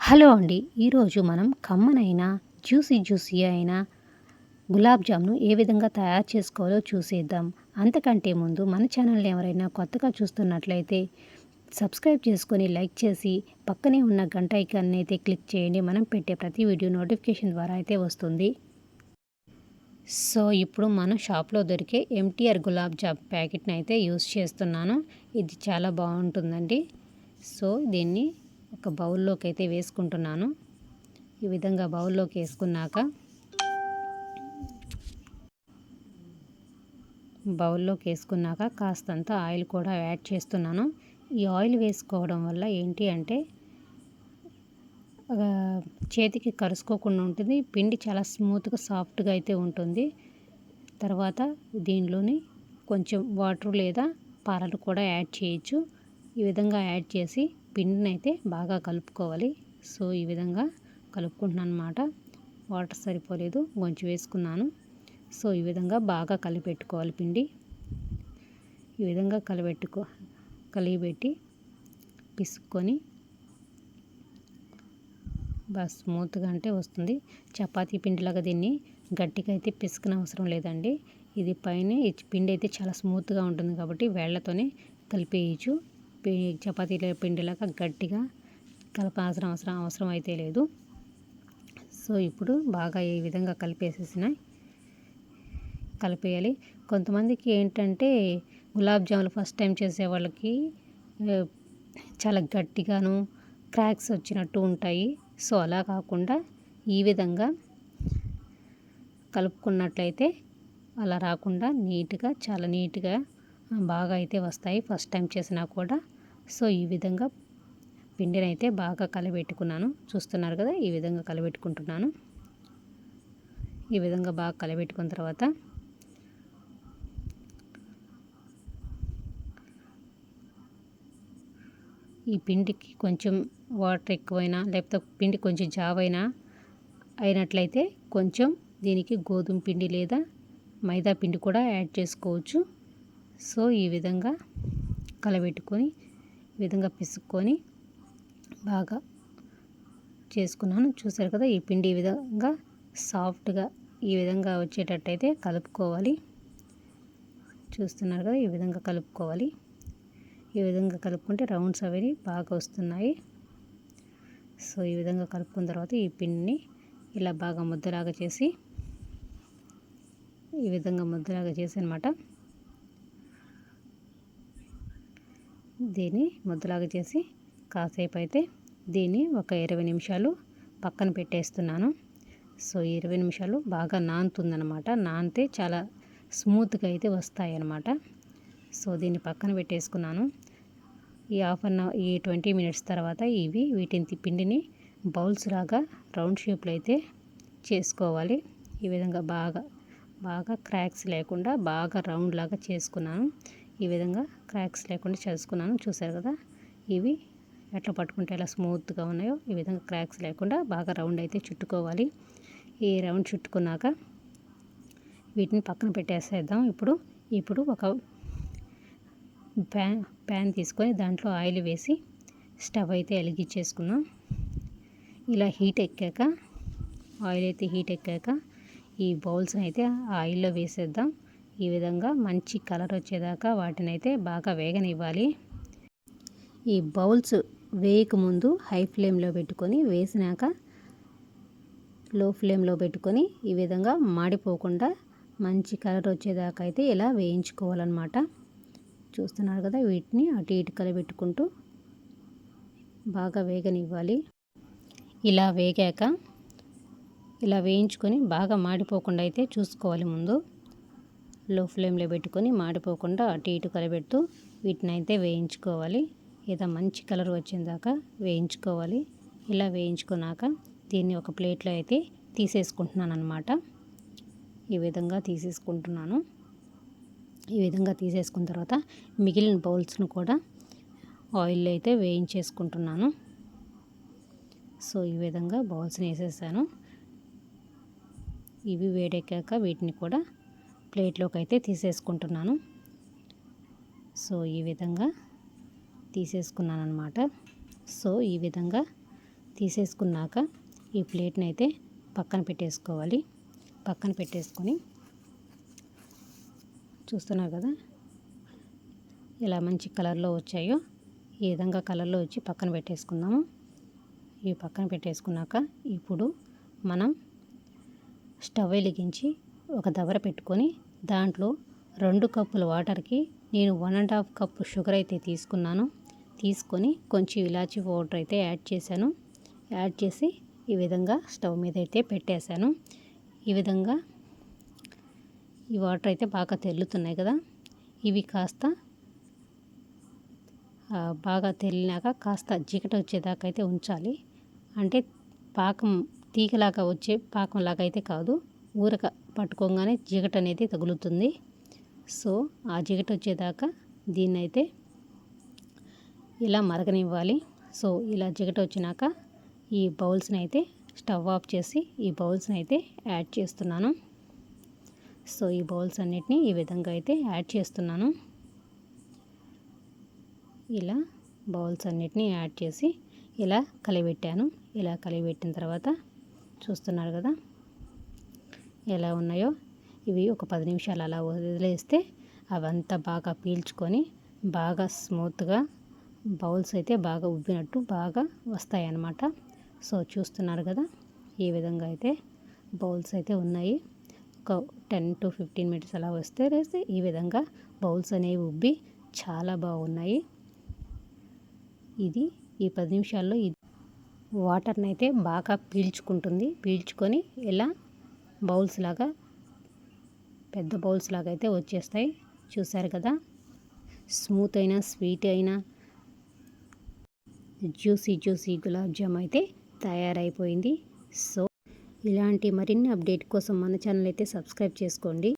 Hello అండి. ఈరోజు మనం కమ్మనైన, జ్యూసీ అయిన గులాబ్ జామ్‌ను ఏ విధంగా తయారు చేసుకోవాలో చూసేద్దాం. అంతకంటే ముందు మన ఛానల్‌ని ఎవరైనా కొత్తగా చూస్తున్నట్లయితే సబ్స్క్రైబ్ చేసుకొని, లైక్ చేసి, పక్కనే ఉన్న గంట ఐకాన్‌ని అయితే క్లిక్ చేయండి. మనం పెట్టే ప్రతి వీడియో నోటిఫికేషన్ ద్వారా అయితే వస్తుంది. సో, ఇప్పుడు మనం షాప్‌లో దొరికే ఎంటీఆర్ గులాబ్ జామ్ ప్యాకెట్‌ని అయితే యూజ్ చేస్తున్నాను. ఇది చాలా బావుంటుందండి. సో, దీన్ని ఒక బౌల్‌లోకి అయితే వేసుకుంటున్నాను. ఈ విధంగా బౌల్లోకి వేసుకున్నాక కాస్తంత ఆయిల్ కూడా యాడ్ చేస్తున్నాను. ఈ ఆయిల్ వేసుకోవడం వల్ల ఏంటి అంటే చేతికి కరుసుకోకుండా ఉంటుంది. పిండి చాలా స్మూత్‌గా, సాఫ్ట్‌గా అయితే ఉంటుంది. తర్వాత దీనిలోని కొంచెం వాటర్ లేదా పాలను కూడా యాడ్ చేయొచ్చు. ఈ విధంగా యాడ్ చేసి పిండిని అయితే బాగా కలుపుకోవాలి. సో, ఈ విధంగా కలుపుకుంటున్నాను అన్నమాట. వాటర్ సరిపోలేదు, కొంచెం వేసుకున్నాను. సో, ఈ విధంగా బాగా కలిపెట్టుకోవాలి పిండి. ఈ విధంగా కలిపెట్టి పిసుక్కొని బాగా స్మూత్‌గా అంటే వస్తుంది. చపాతీ పిండిలాగా దీన్ని గట్టిగా అయితే పిసకనవసరం లేదండి. ఇది పిండి అయితే చాలా స్మూత్‌గా ఉంటుంది కాబట్టి వేళ్ళతోనే కలిపేయచ్చు. చపాతీల పిండిలాగా గట్టిగా అవసరం అయితే లేదు. సో, ఇప్పుడు బాగా ఈ విధంగా కలిపేయాలి. కొంతమందికి ఏంటంటే గులాబ్ జాములు ఫస్ట్ టైం చేసే వాళ్ళకి చాలా గట్టిగాను క్రాక్స్ వచ్చినట్టు ఉంటాయి. సో, అలా కాకుండా ఈ విధంగా కలుపుకున్నట్లయితే అలా రాకుండా చాలా నీట్‌గా బాగా అయితే వస్తాయి ఫస్ట్ టైం చేసినా కూడా. సో, ఈ విధంగా పిండిని అయితే బాగా కలబెట్టుకున్నాను. చూస్తున్నారు కదా, ఈ విధంగా కలబెట్టుకుంటున్నాను. ఈ విధంగా బాగా కలబెట్టుకున్న తర్వాత ఈ పిండికి కొంచెం వాటర్ ఎక్కువైనా లేకపోతే పిండి కొంచెం జావైనా అయినట్లయితే కొంచెం దీనికి గోధుమ పిండి లేదా మైదా పిండి కూడా యాడ్ చేసుకోవచ్చు. సో, ఈ విధంగా కలబెట్టుకొని ఈ విధంగా పిసుక్కొని బాగా చేసుకున్నాను. చూసారు కదా, ఈ పిండి ఈ విధంగా సాఫ్ట్‌గా ఈ విధంగా వచ్చేటట్టయితే కలుపుకోవాలి. చూస్తున్నారు కదా, ఈ విధంగా కలుపుకోవాలి. ఈ విధంగా కలుపుకుంటే రౌండ్స్ అవి బాగా వస్తున్నాయి. సో, ఈ విధంగా కలుపుకున్న తర్వాత ఈ పిండిని ఇలా బాగా ముద్దలాగా చేసి ఈ విధంగా ముద్దలాగా చేసి అనమాట. దీన్ని ముద్దలాగా చేసి కాసేపు అయితే దీన్ని ఒక 20 నిమిషాలు పక్కన పెట్టేస్తున్నాను. సో, 20 నిమిషాలు బాగా నానుతుందనమాట. నానితే చాలా స్మూత్‌గా అయితే వస్తాయన్నమాట. సో, దీన్ని పక్కన పెట్టేసుకున్నాను. ఈ 20 మినిట్స్ తర్వాత పిండిని బౌల్స్ లాగా రౌండ్ షేప్లో అయితే చేసుకోవాలి. ఈ విధంగా బాగా క్రాక్స్ లేకుండా బాగా రౌండ్ లాగా చేసుకున్నాను. ఈ విధంగా క్రాక్స్ లేకుండా చేసుకున్నాను. చూసారు కదా, ఇవి ఎట్లా పట్టుకుంటే ఎలా స్మూత్‌గా ఉన్నాయో ఈ విధంగా క్రాక్స్ లేకుండా బాగా రౌండ్ అయితే చుట్టుకోవాలి. ఈ రౌండ్ చుట్టుకున్నాక వీటిని పక్కన పెట్టేసేద్దాం. ఇప్పుడు ఒక ప్యాన్ తీసుకొని దాంట్లో ఆయిల్ వేసి స్టవ్ అయితే వెలిగించేసుకుందాం. ఇలా ఆయిల్ అయితే హీట్ ఎక్కాక ఈ బౌల్స్ని అయితే ఆయిల్లో వేసేద్దాం. ఈ విధంగా మంచి కలర్ వచ్చేదాకా వాటిని అయితే బాగా వేగనివ్వాలి. ఈ బౌల్స్ వేయకముందు హై ఫ్లేమ్లో పెట్టుకొని వేసినాక లో ఫ్లేమ్లో పెట్టుకొని ఈ విధంగా మాడిపోకుండా మంచి కలర్ వచ్చేదాకా అయితే ఇలా వేయించుకోవాలన్నమాట. చూస్తున్నారు కదా, వీటిని అటు ఇటు కలబెట్టుకుంటూ బాగా వేగనివ్వాలి. ఇలా వేయించుకొని బాగా మాడిపోకుండా అయితే చూసుకోవాలి. ముందు లో ఫ్లేమ్లో పెట్టుకొని మాడిపోకుండా అటు ఇటు కలబెడుతూ వీటిని అయితే వేయించుకోవాలి. ఏదో మంచి కలర్ వచ్చేదాకా వేయించుకోవాలి. ఇలా వేయించుకున్నాక దీన్ని ఒక ప్లేట్లో అయితే తీసేసుకుంటున్నాను అన్నమాట. ఈ విధంగా తీసేసుకుంటున్నాను. ఈ విధంగా తీసేసుకున్న తర్వాత మిగిలిన బౌల్స్ను కూడా ఆయిల్లో అయితే వేయించేసుకుంటున్నాను. సో, ఈ విధంగా బౌల్స్ని వేసేసాను. ఇవి వేడెక్కాక వీటిని కూడా ప్లేట్లోకి అయితే తీసేసుకుంటున్నాను. సో, ఈ విధంగా తీసేసుకున్నాను అన్నమాట. సో, ఈ విధంగా తీసేసుకున్నాక ఈ ప్లేట్ని అయితే పక్కన పెట్టేసుకోవాలి. పక్కన పెట్టేసుకొని చూస్తున్నారు కదా ఎలా మంచి కలర్లో వచ్చాయో, ఈ విధంగా కలర్లో వచ్చి పక్కన పెట్టేసుకుందాము. ఇవి పక్కన పెట్టేసుకున్నాక ఇప్పుడు మనం స్టవ్ వెలిగించి ఒక దబర పెట్టుకొని దాంట్లో 2 కప్పుల వాటర్కి నేను 1½ కప్పు షుగర్ అయితే తీసుకొని కొంచెం ఇలాచీ పౌడర్ అయితే యాడ్ చేసి ఈ విధంగా స్టవ్ మీద అయితే పెట్టేశాను. ఈ విధంగా ఈ వాటర్ అయితే బాగా తెల్లుతున్నాయి కదా, ఇవి కాస్త బాగా తెల్లినాక కాస్త జిగట వచ్చేదాకా అయితే ఉంచాలి. అంటే పాకం తీగలాగా వచ్చే పాకంలాగా అయితే కాదు, ఊరక పట్టుకోగానే జిగట అనేది తగులుతుంది. సో ఆ జిగట వచ్చేదాకా దీన్ని అయితే ఇలా మరగనివ్వాలి. సో ఇలా జిగట వచ్చినాక ఈ బౌల్స్ని అయితే స్టవ్ ఆఫ్ చేసి ఈ బౌల్స్ని అయితే యాడ్ చేస్తున్నాను. సో ఈ బౌల్స్ అన్నిటిని ఈ విధంగా అయితే యాడ్ చేస్తున్నాను. ఇలా బౌల్స్ అన్నిటిని యాడ్ చేసి ఇలా కలిపెట్టాను. ఇలా కలిపెట్టిన తర్వాత చూస్తున్నారు కదా ఎలా ఉన్నాయో. ఇవి ఒక 10 నిమిషాలు అలా వదిలేస్తే అవంతా బాగా పీల్చుకొని బాగా స్మూత్గా బౌల్స్ అయితే బాగా ఉబ్బినట్టు బాగా వస్తాయి అన్నమాట. సో చూస్తున్నారు కదా ఈ విధంగా అయితే బౌల్స్ అయితే ఉన్నాయి. ఒక 10 to 15 మినిట్స్ అలా వస్తే ఈ విధంగా బౌల్స్ అనేవి ఉబ్బి చాలా బాగున్నాయి. ఇది ఈ 10 నిమిషాల్లో వాటర్ని అయితే బాగా పీల్చుకొని ఇలా బౌల్స్ లాగా పెద్ద బౌల్స్ లాగా అయితే వచ్చేస్తాయి. చూసారు కదా స్మూత్ అయినా స్వీట్ అయినా జ్యూసీ గులాబ్ జామ్ అయితే తయారైపోయింది. సో ఇలాంటి మరిన్ని అప్డేట్ కోసం మన ఛానల్ అయితే సబ్స్క్రైబ్ చేసుకోండి.